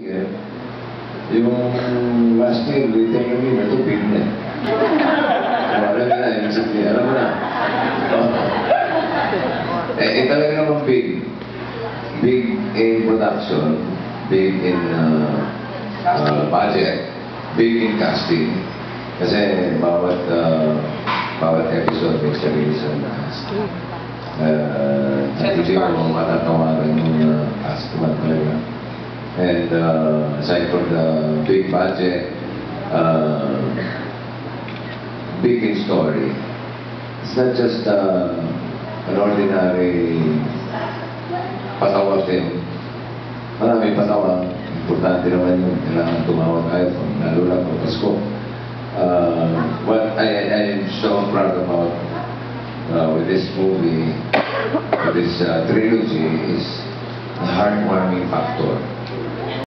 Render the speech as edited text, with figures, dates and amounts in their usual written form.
Yeah. Yung last year, written kami na tubig na. Alam mo na, yung sige, alam mo na. Talaga naman big. Big in production, big in budget, big in casting. Kasi bawat episode may sarili sa cast. Hindi mo matatawaran yung cast naman talaga. And aside from the big budget, big in story, it's not just an ordinary patawa film. Maraming patawa. Importante naman yun. Kailangan tumawag kayo, lalo lang pag Pasko. What I am so proud about with this movie, with this trilogy, is the heartwarming factor.